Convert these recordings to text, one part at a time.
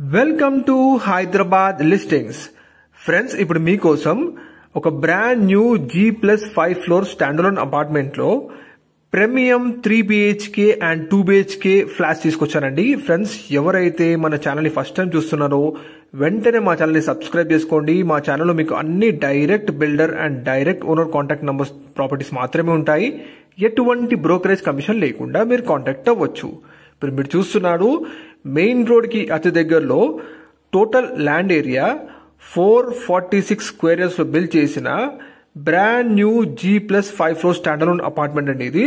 Welcome to Hyderabad listings. Friends, ఇప్పుడు మీకోసం ఒక brand new G+5 floor standalone apartment లో premium 3 BHK and 2 BHK flats తీసుకొచ్చానండి. ఫ్రెండ్స్, ఎవరైతే మన ఛానల్ ని ఫస్ట్ టైం చూస్తున్నారో వెంటనే మా ఛానల్ ని సబ్స్క్రైబ్ చేసుకోండి. మా ఛానల్లో మీకు అన్ని direct builder and direct owner contact numbers properties మాత్రమే ఉంటాయి. ఎటువంటి బ్రోకరేజ్ కమిషన్ లేకుండా మీరు కాంటాక్ట్ అవ్వచ్చు. ఇప్పుడు మీరు చూస్తున్నారు మెయిన్ రోడ్ కి అతి దగ్గరలో total land area 446 square yards లో బిల్డ్ చేసిన brand new G+5 floor standalone apartment అండి.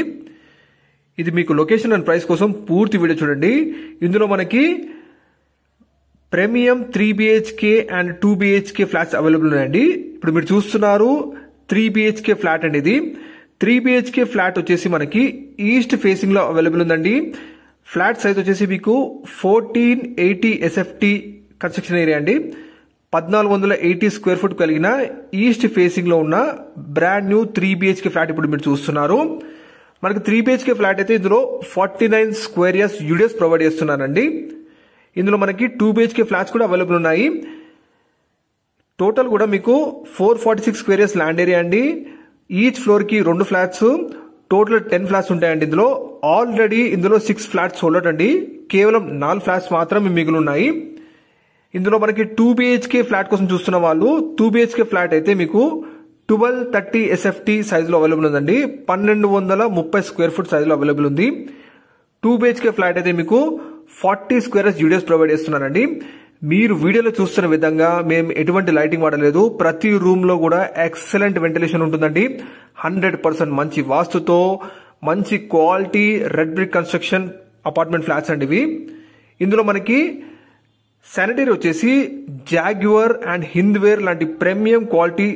ఇది మీకు లొకేషన్ అండ్ ప్రైస్ కోసం పూర్తి వీడియో చూడండి. ఇందులో మనకి premium 3 BHK and 2 BHK flats available ఉన్నాయండి. ఇప్పుడు మీరు చూస్తున్నారు 3 BHK ఫ్లాట్ అండి. ఇది 3 BHK ఫ్లాట్ వచ్చేసి మనకి ఈస్ట్ ఫేసింగ్ లో అవైలబుల్ ఉందండి. ఫ్లాట్ సైజ్ వచ్చేసి మీకు 1480 SFT కన్స్ట్రక్షన్ ఏరియా అండి. 1480 స్క్వేర్ ఫుట్ కలిగిన ఈస్ట్ ఫేసింగ్ లో ఉన్న బ్రాండ్ న్యూ 3 BHK ఫ్లాట్ ఇప్పుడు మీరు చూస్తున్నారు. మనకి 3 BHK ఫ్లాట్ అయితే ఇందులో 49 స్క్వేర్ యార్డ్స్ యూడిఎస్ ప్రొవైడ్ చేస్తున్నారండి. ఇందులో మనకి 2 BHK ఫ్లాట్స్ కూడా అవైలబుల్ ఉన్నాయి. టోటల్ కూడా మీకు 446 స్క్వేర్ యార్డ్స్ ల్యాండ్ ఏరియా అండి. ఈచ్ ఫ్లోర్ కి 2 ఫ్లాట్స్, టోటల్ 10 ఫ్లాట్స్ ఉంటాయండి. ఇందులో ఆల్రెడీ ఇందులో 6 ఫ్లాట్స్ సోల్డ్ అండి. కేవలం 4 ఫ్లాట్స్ మాత్రమే మిగిలి ఉన్నాయి. ఇందులో మనకి 2 BHK ఫ్లాట్ కోసం చూస్తున్న వాళ్ళు 2 BHK ఫ్లాట్ అయితే మీకు 1230 SFT సైజ్ లో అవైలబుల్ ఉందండి. 1230 స్క్వేర్ ఫుట్ సైజ్ లో అవైలబుల్ ఉంది. 2 BHK ఫ్లాట్ అయితే మీకు 40 స్క్వేర్ యూడిఎస్ ప్రొవైడ్ చేస్తున్నారండి. మీరు వీడియోలో చూస్తున్న విధంగా మేము ఎటువంటి లైటింగ్ వాడలేదు. ప్రతి రూమ్ లో కూడా ఎక్సలెంట్ వెంటిలేషన్ ఉంటుందండి. 100% మంచి వాస్తుతో మంచి quality red brick construction apartment flats అండి ఇవి. ఇందులో మనకి శానిటరీ వచ్చేసి జాగ్యువర్ అండ్ హింద్వేర్ లాంటి ప్రీమియం క్వాలిటీ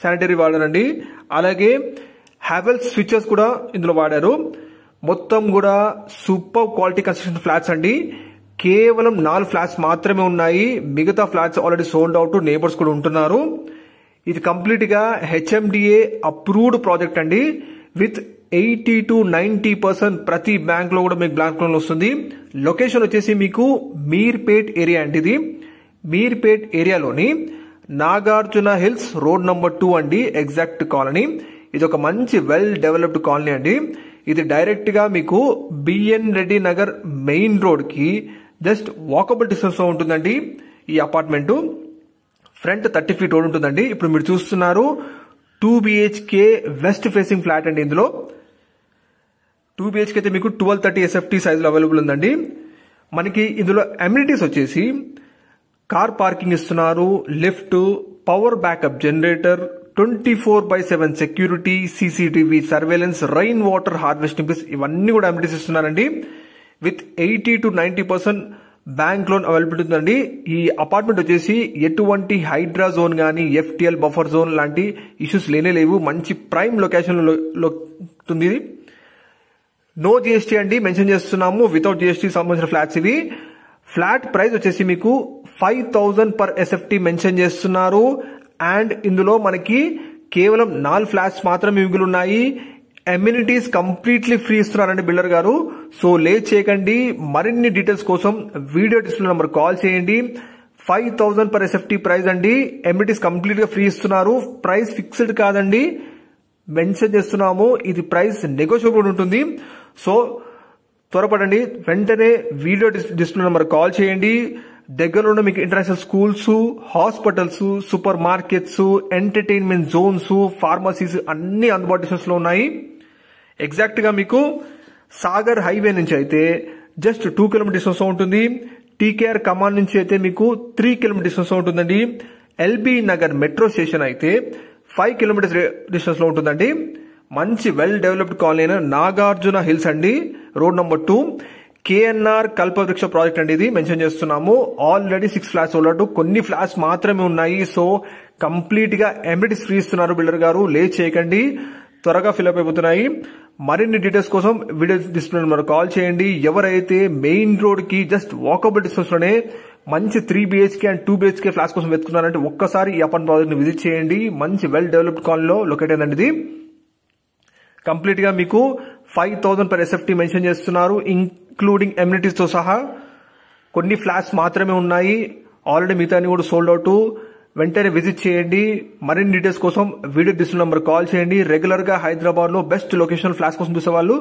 శానిటరీ వాడారండి. అలాగే హ్యావెల్స్ స్విచెస్ కూడా ఇందులో వాడారు. మొత్తం కూడా సూపర్ క్వాలిటీ కన్స్ట్రక్షన్ ఫ్లాట్స్ అండి. కేవలం 4 ఫ్లాట్స్ మాత్రమే ఉన్నాయి. మిగతా flats already sold out, neighbours కూడా ఉంటున్నారు. ఇది కంప్లీట్ గా HMDA అప్రూవ్డ్ ప్రాజెక్ట్ అండి. విత్ 80 to 90% ప్రతి బ్యాంక్ లో కూడా మీకు బ్యాంక్ లోన్ వస్తుంది. లొకేషన్ వచ్చేసి మీకు మీర్పేట్ ఏరియా అండి. ఇది మీర్పేట్ ఏరియాలోని నాగార్జున హిల్స్ రోడ్ నంబర్ 2 అండి, ఎగ్జాక్ట్ కాలనీ. ఇది ఒక మంచి వెల్ డెవలప్డ్ కాలనీ అండి. ఇది డైరెక్ట్ గా మీకు BN Reddy Nagar main road కి జస్ట్ వాకబుల్ డిస్టెన్స్ లో ఉంటుందండి. ఈ అపార్ట్మెంట్ ఫ్రంట్ 30 feet రోడ్ ఉంటుందండి. ఇప్పుడు మీరు చూస్తున్నారు 2 BHK వెస్ట్ ఫేసింగ్ ఫ్లాట్ అండి. ఇందులో 2 BHK అయితే మీకు 1230 SFT సైజ్ లో అవైలబుల్ ఉందండి. మనకి ఇందులో అమ్యూనిటీస్ వచ్చేసి కార్ పార్కింగ్ ఇస్తున్నారు, lift, power backup generator, 24/7 security, CCTV surveillance, rain water harvesting, ఇవన్నీ కూడా అమ్యూనిటీస్ ఇస్తున్నారండి. With 80 to 90% bank loan availability ఉందండి. ఈ అపార్ట్మెంట్ వచ్చేసి ఎటువంటి హైడ్రా జోన్ గానీ FTL బఫర్ జోన్ లాంటి ఇష్యూస్ లేవు. మంచి ప్రైమ్ లొకేషన్ లో ఉంది. నో GST అండి మెన్షన్ చేస్తున్నాము. వితౌట్ GST సంబంధించిన ఫ్లాట్స్ ఇవి. ఫ్లాట్ ప్రైస్ వచ్చేసి మీకు 5000 per SFT మెన్షన్ చేస్తున్నారు. అండ్ ఇందులో మనకి కేవలం 4 ఫ్లాట్స్ మాత్రమే మిగిలి ఉన్నాయి. అమ్యూనిటీస్ కంప్లీట్లీ ఫ్రీ ఇస్తున్నారండి బిల్డర్ గారు. సో లేట్ చేయకండి. మరిన్ని డీటెయిల్స్ కోసం వీడియో డిస్ప్లే నంబర్ కాల్ చేయండి. 5000 per SFT ప్రైస్ అండి. అమ్యూనిటీస్ కంప్లీట్ గా ఫ్రీ ఇస్తున్నారు. ప్రైస్ ఫిక్స్డ్ కాదండి, మెన్షన్ చేస్తున్నాము. ఇది ప్రైస్ నెగోషియబుల్ ఉంటుంది. సో త్వరపడండి, వెంటనే వీడియో డిస్ప్లే నంబర్ కాల్ చేయండి. దగ్గరలో ఉన్న మీకు international schools, hospitals, super markets, entertainment Jones, pharmacies అన్ని అందుబాటు డిస్టెన్స్ లో ఉన్నాయి. ఎగ్జాక్ట్ గా మీకు సాగర్ హైవే నుంచి అయితే జస్ట్ 2 km డిస్టెన్స్ లో ఉంటుంది. TKR కమాండ్ నుంచి అయితే మీకు 3 km డిస్టెన్స్ లో ఉంటుందండి. LB నగర్ మెట్రో స్టేషన్ అయితే 5 km డిస్టెన్స్ లో ఉంటుందండి. మంచి వెల్ డెవలప్డ్ కాలనీ అయిన నాగార్జున హిల్స్ అండి, రోడ్ నంబర్ 2. KNR కల్పవృక్ష ప్రాజెక్ట్ అండి. ఇది మెన్షన్ చేస్తున్నాము. ఆల్రెడీ 6 ఫ్లాట్స్ ఉన్నట్టు, కొన్ని ఫ్లాట్స్ మాత్రమే ఉన్నాయి. సో కంప్లీట్ గా అమ్యూనిటీస్ ఫ్రీ ఇస్తున్నారు బిల్డర్ గారు. లేట్ చేయకండి, త్వరగా ఫిల్అప్ అయిపోతున్నాయి. మరిన్ని డీటెయిల్స్ కోసం వీడియో డిస్ప్లే నెంబర్ కాల్ చేయండి. ఎవరైతే మెయిన్ రోడ్ కి జస్ట్ వాకబుల్ డిస్టెన్స్ లోనే మంచి 3 BHK అండ్ 2 BHK ఫ్లాట్స్ కోసం వెతుకున్నారంటే ఒక్కసారి ఈ అపార్ట్మెంట్ ప్రాజెక్ట్ ని విజిట్ చేయండి. మంచి వెల్ డెవలప్డ్ కాలనీలో లొకేట్ అయిందండి. ఇది కంప్లీట్ గా మీకు 5000 per SFT మెన్షన్ చేస్తున్నారు, ఇంక్లూడింగ్ అమ్యూనిటీస్ తో సహా. కొన్ని ఫ్లాట్స్ మాత్రమే ఉన్నాయి. ఆల్రెడీ మిగతా కూడా సోల్డ్ అవుట్. వెంటనే విజిట్ చేయండి. మరిన్ని డీటెయిల్స్ కోసం వీడియో డిస్ప్లే నంబర్ కాల్ చేయండి. రెగ్యులర్ గా హైదరాబాద్ లో బెస్ట్ లొకేషన్ ఫ్లాట్స్ కోసం చూసే వాళ్ళు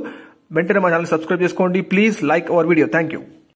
వెంటనే మా ఛానల్ సబ్స్క్రైబ్ చేసుకోండి. Please like our video. Thank you.